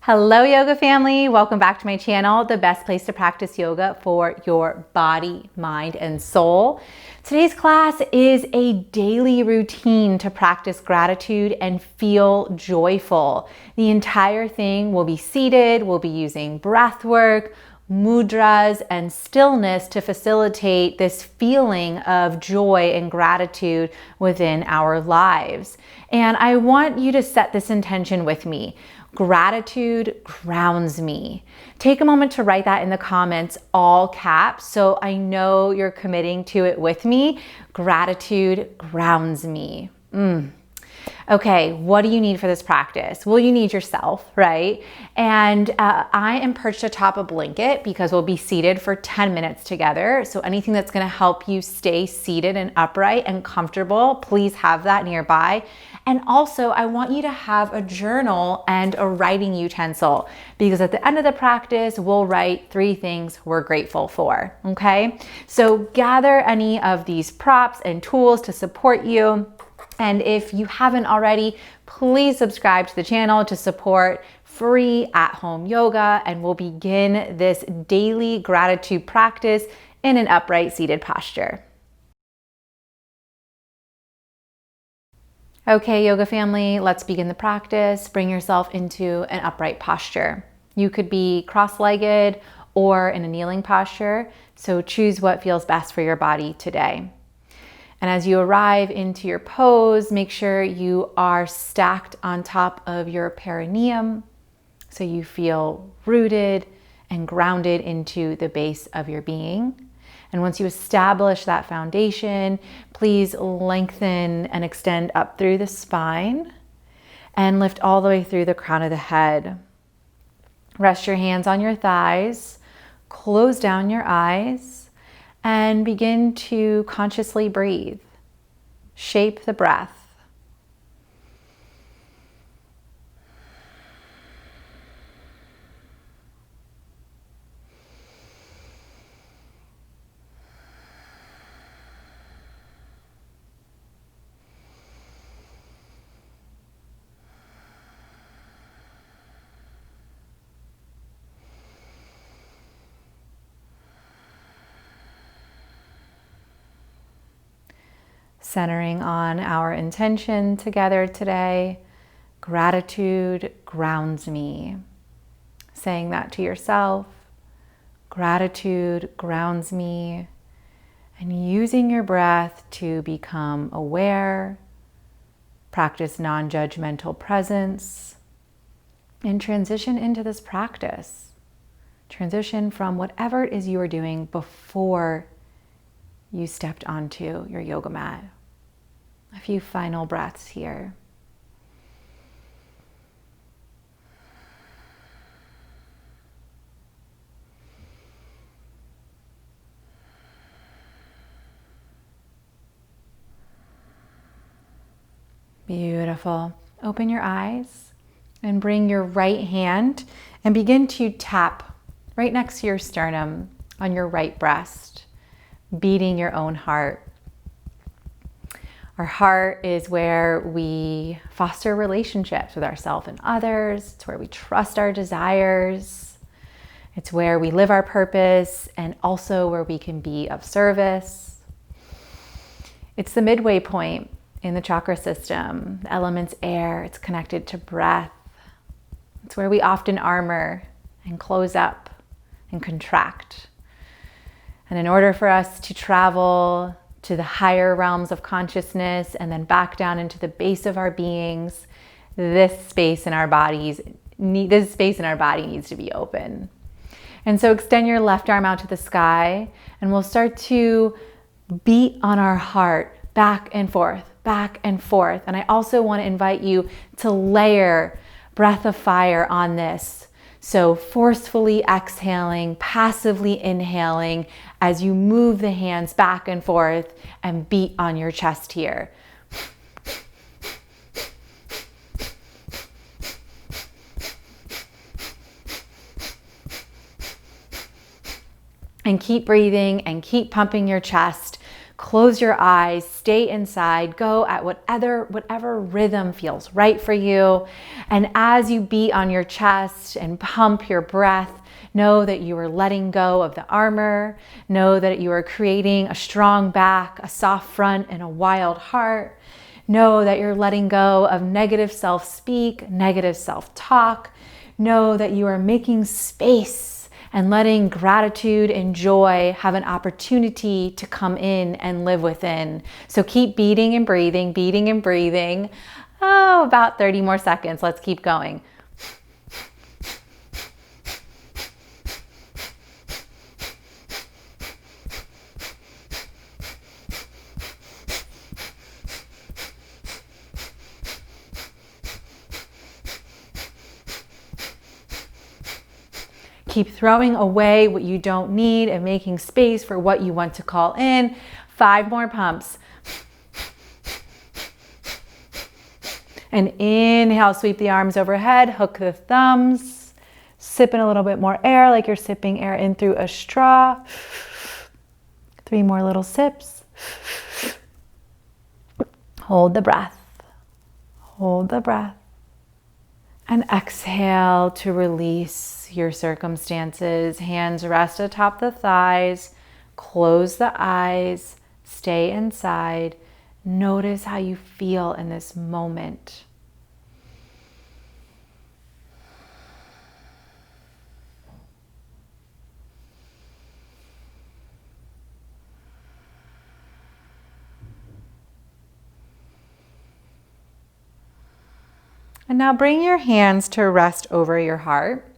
Hello yoga family, welcome back to my channel, the best place to practice yoga for your body, mind, and soul. Today's class is a daily routine to practice gratitude and feel joyful. The entire thing will be seated, we'll be using breath work, mudras, and stillness to facilitate this feeling of joy and gratitude within our lives. And I want you to set this intention with me. Gratitude grounds me. Take a moment to write that in the comments, all caps, so I know you're committing to it with me. Gratitude grounds me. Okay, what do you need for this practice? Well, you need yourself, right? And I am perched atop a blanket because we'll be seated for 10 minutes together. So anything that's gonna help you stay seated and upright and comfortable, please have that nearby. And also, I want you to have a journal and a writing utensil because at the end of the practice, we'll write 3 things we're grateful for, okay? So gather any of these props and tools to support you. And if you haven't already, please subscribe to the channel to support free at-home yoga, and we'll begin this daily gratitude practice in an upright seated posture. Okay, yoga family, let's begin the practice. Bring yourself into an upright posture. You could be cross-legged or in a kneeling posture, so choose what feels best for your body today. And as you arrive into your pose, make sure you are stacked on top of your perineum so you feel rooted and grounded into the base of your being. And once you establish that foundation, please lengthen and extend up through the spine and lift all the way through the crown of the head. Rest your hands on your thighs, close down your eyes, and begin to consciously breathe. Shape the breath. Centering on our intention together today, gratitude grounds me. Saying that to yourself, gratitude grounds me, and using your breath to become aware, practice non-judgmental presence, and transition into this practice. Transition from whatever it is you are doing before you stepped onto your yoga mat. A few final breaths here. Beautiful. Open your eyes and bring your right hand and begin to tap right next to your sternum on your right breast, beating your own heart. Our heart is where we foster relationships with ourselves and others. It's where we trust our desires. It's where we live our purpose and also where we can be of service. It's the midway point in the chakra system. The element's air. It's connected to breath. It's where we often armor and close up and contract. And in order for us to travel to the higher realms of consciousness and then back down into the base of our beings, this space in our body needs to be open. And so extend your left arm out to the sky, and we'll start to beat on our heart back and forth, back and forth. And I also want to invite you to layer breath of fire on this. So forcefully exhaling, passively inhaling as you move the hands back and forth and beat on your chest here. And keep breathing and keep pumping your chest. Close your eyes, stay inside, go at whatever rhythm feels right for you. And as you beat on your chest and pump your breath, know that you are letting go of the armor. Know that you are creating a strong back, a soft front, and a wild heart. Know that you're letting go of negative self-speak, negative self-talk. Know that you are making space and letting gratitude and joy have an opportunity to come in and live within. So keep beating and breathing, beating and breathing. Oh, about 30 more seconds. Let's keep going. Keep throwing away what you don't need and making space for what you want to call in. 5 more pumps. And inhale, sweep the arms overhead, hook the thumbs. Sip in a little bit more air like you're sipping air in through a straw. 3 more little sips. Hold the breath. Hold the breath. And exhale to release your circumstances. Hands rest atop the thighs. Close the eyes. Stay inside. Notice how you feel in this moment. And now bring your hands to rest over your heart.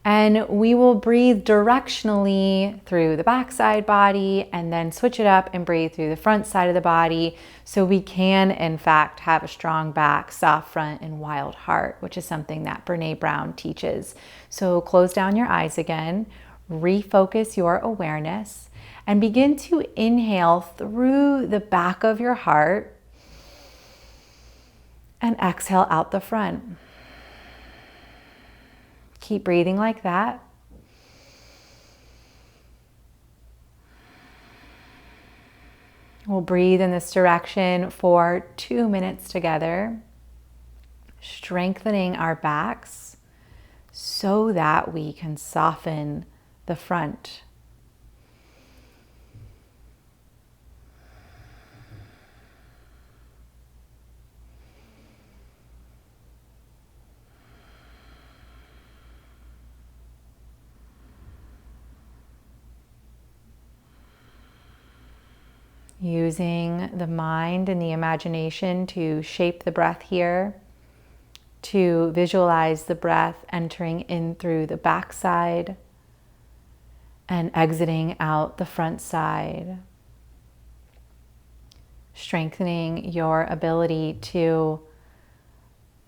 And we will breathe directionally through the backside body and then switch it up and breathe through the front side of the body so we can, in fact, have a strong back, soft front, and wild heart, which is something that Brené Brown teaches. So close down your eyes again, refocus your awareness, and begin to inhale through the back of your heart and exhale out the front. Keep breathing like that. We'll breathe in this direction for 2 minutes together, strengthening our backs so that we can soften the front. Using the mind and the imagination to shape the breath here, to visualize the breath entering in through the back side and exiting out the front side. Strengthening your ability to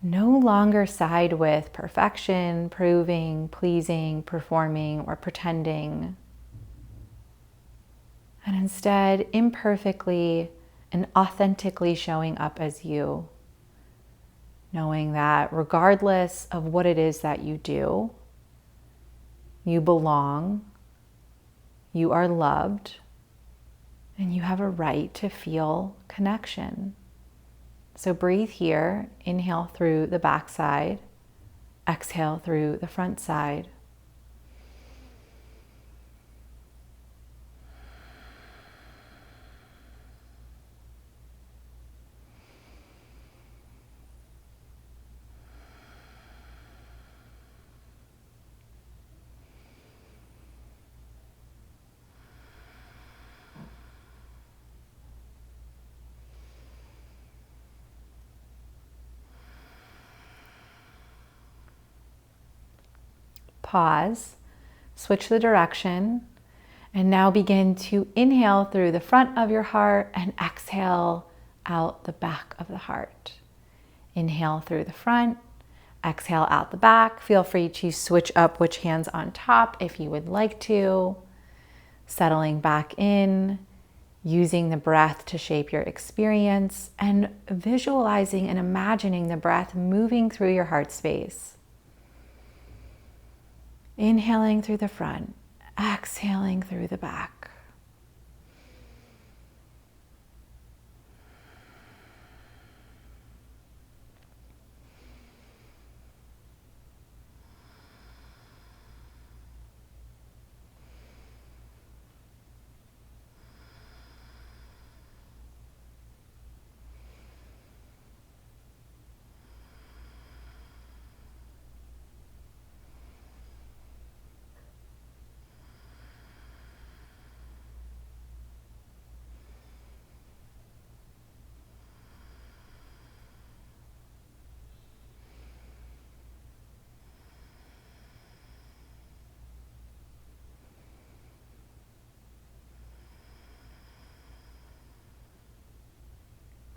no longer side with perfection, proving, pleasing, performing, or pretending. And instead, imperfectly and authentically showing up as you. Knowing that regardless of what it is that you do, you belong, you are loved, and you have a right to feel connection. So breathe here, inhale through the back side, exhale through the front side. Pause, switch the direction, and now begin to inhale through the front of your heart and exhale out the back of the heart. Inhale through the front, exhale out the back. Feel free to switch up which hand's on top if you would like to. Settling back in, using the breath to shape your experience, and visualizing and imagining the breath moving through your heart space. Inhaling through the front, exhaling through the back.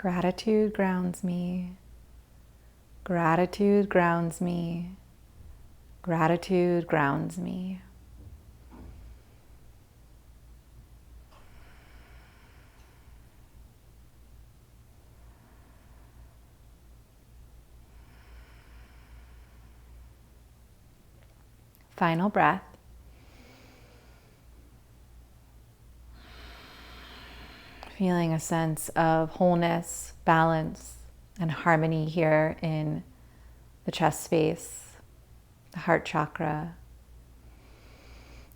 Gratitude grounds me. Gratitude grounds me. Gratitude grounds me. Final breath. Feeling a sense of wholeness, balance, and harmony here in the chest space, the heart chakra.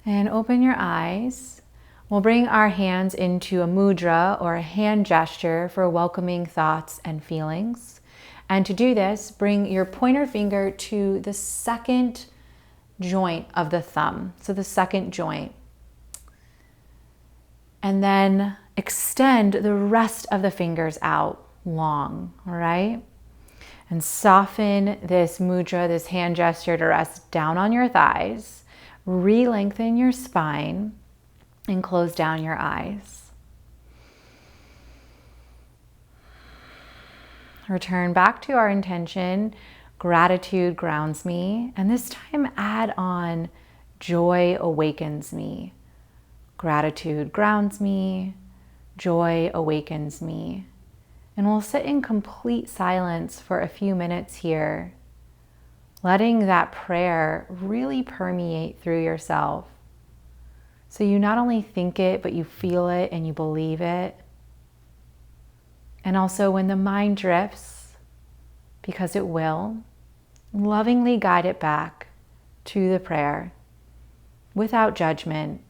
And open your eyes. We'll bring our hands into a mudra or a hand gesture for welcoming thoughts and feelings. And to do this, bring your pointer finger to the second joint of the thumb, so the second joint. And then extend the rest of the fingers out long, all right? And soften this mudra, this hand gesture, to rest down on your thighs. Re-lengthen your spine and close down your eyes. Return back to our intention. Gratitude grounds me. And this time add on joy awakens me. Gratitude grounds me. Joy awakens me. And we'll sit in complete silence for a few minutes here, letting that prayer really permeate through yourself. So you not only think it, but you feel it and you believe it. And also when the mind drifts, because it will, lovingly guide it back to the prayer without judgment,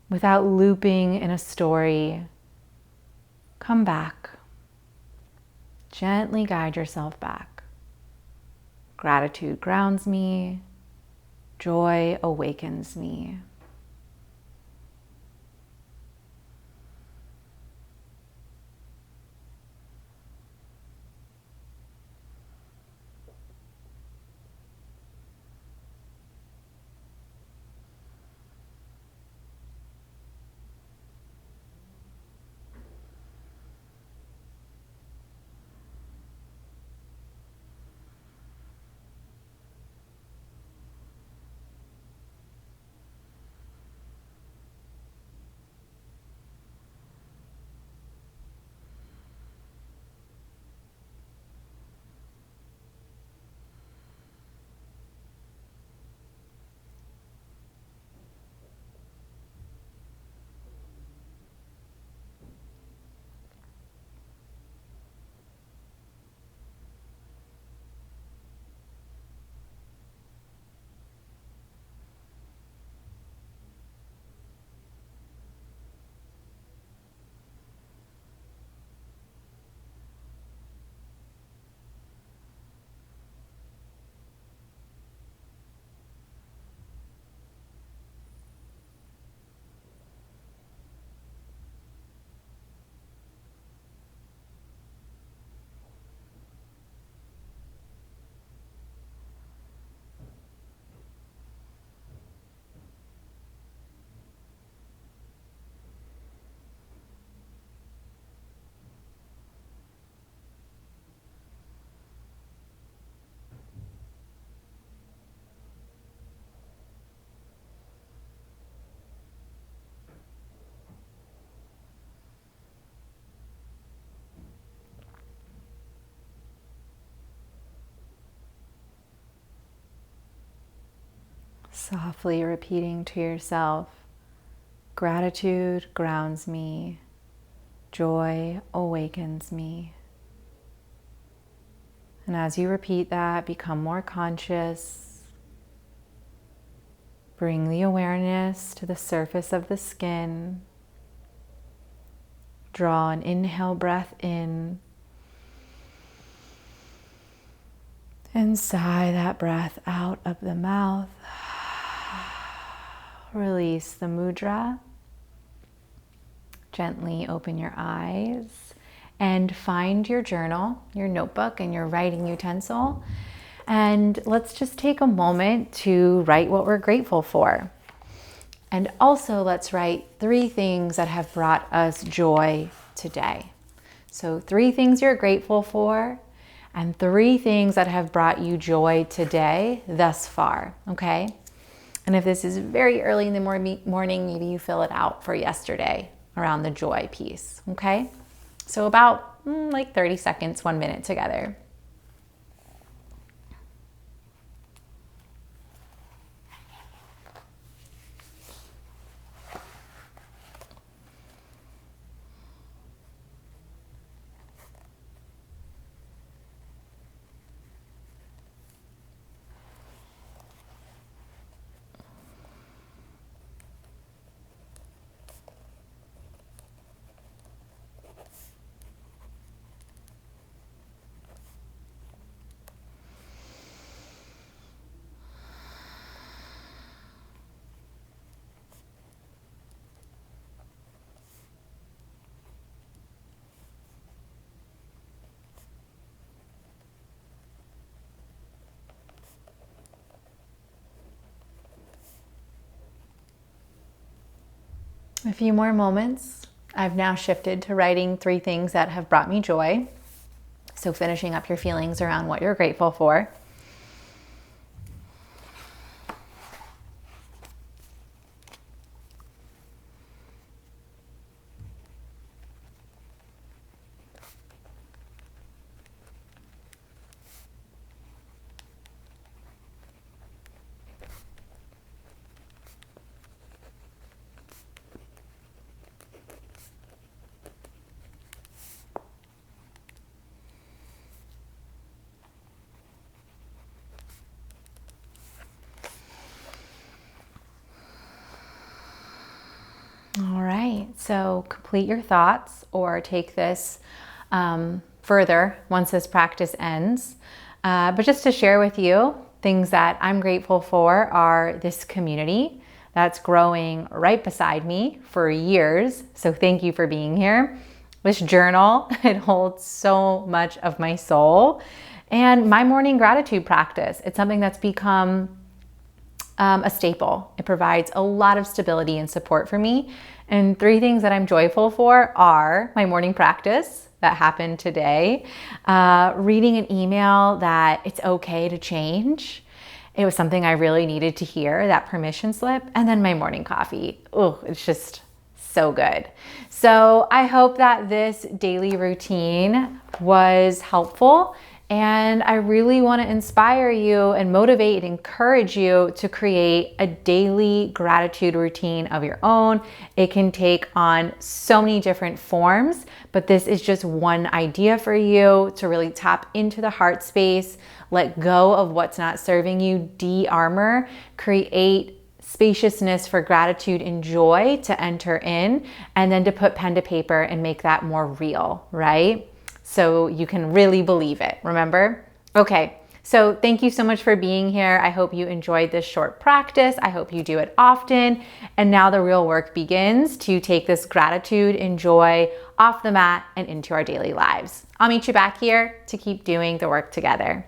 without looping in a story. Come back. Gently guide yourself back. Gratitude grounds me. Joy awakens me. Softly repeating to yourself, gratitude grounds me, joy awakens me. And as you repeat that, become more conscious. Bring the awareness to the surface of the skin. Draw an inhale breath in. And sigh that breath out of the mouth. Release the mudra. Gently open your eyes and find your journal, your notebook, and your writing utensil. And let's just take a moment to write what we're grateful for. And also let's write 3 things that have brought us joy today. So 3 things you're grateful for and 3 things that have brought you joy today thus far, okay? And if this is very early in the morning, maybe you fill it out for yesterday around the joy piece, okay? So about like 30 seconds, 1 minute together. A few more moments. I've now shifted to writing 3 things that have brought me joy. So finishing up your feelings around what you're grateful for. All right, so complete your thoughts or take this further once this practice ends. But just to share with you, things that I'm grateful for are this community that's growing right beside me for years. So thank you for being here. This journal, it holds so much of my soul. And my morning gratitude practice, it's something that's become a staple. It provides a lot of stability and support for me. And 3 things that I'm joyful for are my morning practice that happened today, reading an email that it's okay to change. It was something I really needed to hear, that permission slip, and then my morning coffee. Oh, it's just so good. So I hope that this daily routine was helpful. And I really want to inspire you and motivate and encourage you to create a daily gratitude routine of your own. It can take on so many different forms, but this is just one idea for you to really tap into the heart space, let go of what's not serving you, de-armor, create spaciousness for gratitude and joy to enter in, and then to put pen to paper and make that more real, right? So you can really believe it, remember? Okay, so thank you so much for being here. I hope you enjoyed this short practice. I hope you do it often. And now the real work begins to take this gratitude and joy off the mat and into our daily lives. I'll meet you back here to keep doing the work together.